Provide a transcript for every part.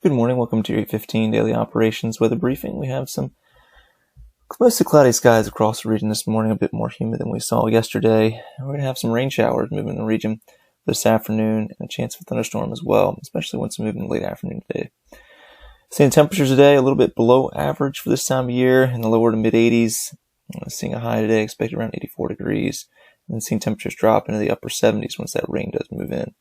Good morning. Welcome to your 8:15 daily operations weather briefing. We have some mostly cloudy skies across the region this morning, a bit more humid than we saw yesterday. We're going to have some rain showers moving in the region this afternoon and a chance of a thunderstorm as well, especially once we move in the late afternoon today. Seeing temperatures today a little bit below average for this time of year in the lower to mid 80s. Seeing a high today expected around 84 degrees, and then seeing temperatures drop into the upper 70s once that rain does move in.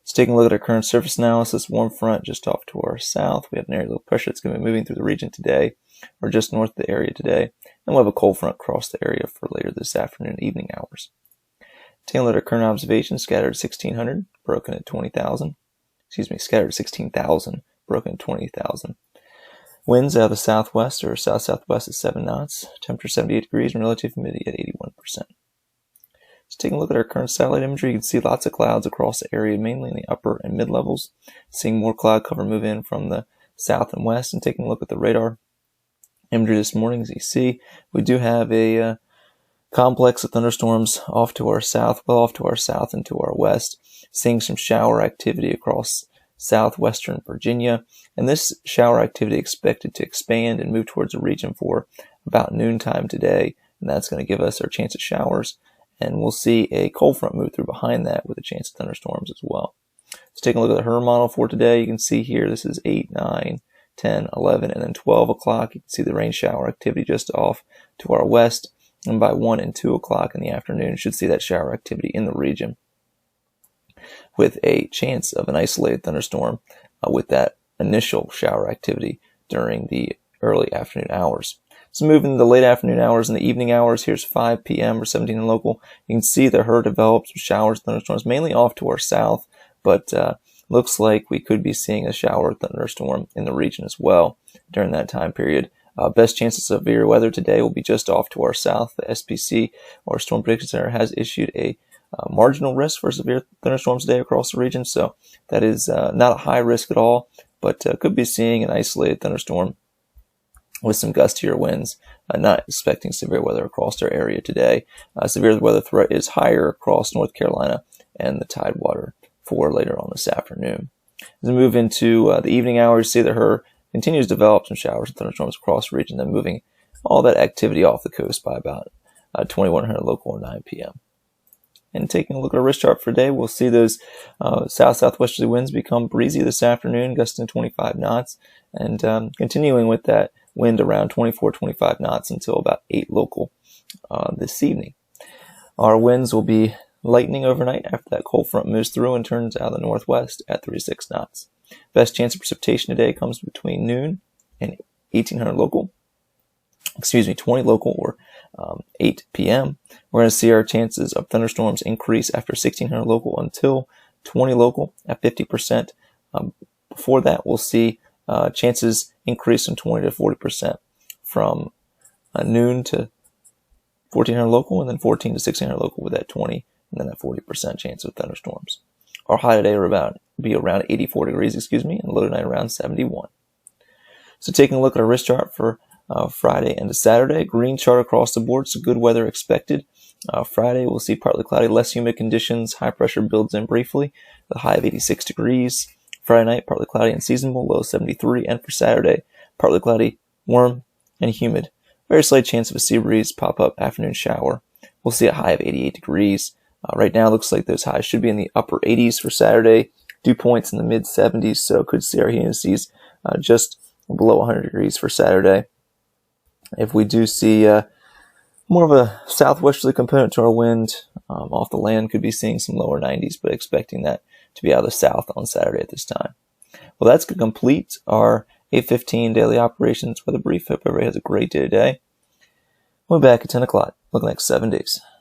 So taking a look at our current surface analysis, warm front just off to our south. We have an area of low pressure that's going to be moving through the region today, or just north of the area today. And we'll have a cold front cross the area for later this afternoon and evening hours. Taking a look at our current observations, scattered at 1600, broken at 20,000. Scattered at 16,000, broken at 20,000. Winds out of the southwest or south-southwest at 7 knots. Temperature 78 degrees and relative humidity at 81%. So taking a look at our current satellite imagery, you can see lots of clouds across the area, mainly in the upper and mid levels. Seeing more cloud cover move in from the south and west, and taking a look at the radar imagery this morning, as you see, we do have a complex of thunderstorms off to our south, well off to our south and to our west. Seeing some shower activity across southwestern Virginia, and this shower activity expected to expand and move towards the region for about noontime today, and that's going to give us our chance of showers. And we'll see a cold front move through behind that with a chance of thunderstorms as well. So taking a look at the HRRR model for today, you can see here this is 8, 9, 10, 11, and then 12 o'clock. You can see the rain shower activity just off to our west. And by 1 and 2 o'clock in the afternoon, you should see that shower activity in the region with a chance of an isolated thunderstorm with that initial shower activity during the early afternoon hours. So moving the late afternoon hours and the evening hours, here's 5 p.m. or 17 in local. You can see the HRRR develops with showers, thunderstorms, mainly off to our south, but looks like we could be seeing a shower thunderstorm in the region as well during that time period. Best chance of severe weather today will be just off to our south. The SPC, or Storm Prediction Center, has issued a marginal risk for severe thunderstorms today across the region, so that is not a high risk at all, but could be seeing an isolated thunderstorm with some gustier winds. Not expecting severe weather across our area today. Severe weather threat is higher across North Carolina and the Tidewater for later on this afternoon. As we move into the evening hours, see that HRRR continues to develop some showers and thunderstorms across the region, then moving all that activity off the coast by about 2100 local or 9 p.m. And taking a look at our risk chart for today, we'll see those south-southwesterly winds become breezy this afternoon, gusting 25 knots, and continuing with that wind around 24-25 knots until about 8 local this evening. Our winds will be lightening overnight after that cold front moves through and turns out of the northwest at 36 knots. Best chance of precipitation today comes between noon and 1800 local. 20 local or 8 p.m. We're going to see our chances of thunderstorms increase after 1600 local until 20 local at 50%. Before that, we'll see chances increase from 20 to 40% from noon to 1400 local, and then 14 to 1600 local with that 20, and then that 40% chance of thunderstorms. Our high today will be around 84 degrees, and low tonight around 71. So taking a look at our risk chart for Friday and Saturday, green chart across the board, so good weather expected. Friday, we'll see partly cloudy, less humid conditions. High pressure builds in briefly, the high of 86 degrees. Friday night, partly cloudy and seasonable, low 73. And for Saturday, partly cloudy, warm, and humid. Very slight chance of a sea breeze, pop-up afternoon shower. We'll see a high of 88 degrees. Right now, it looks like those highs should be in the upper 80s for Saturday. Dew points in the mid 70s, so could see our humidity just below 100 degrees for Saturday. If we do see more of a southwesterly component to our wind off the land, could be seeing some lower 90s, but expecting that to be out of the south on Saturday at this time. Well, that's going to complete our 8:15 daily operations weather brief. Hope everybody has a great day today. We'll be back at 10 o'clock. Look, next 7 days.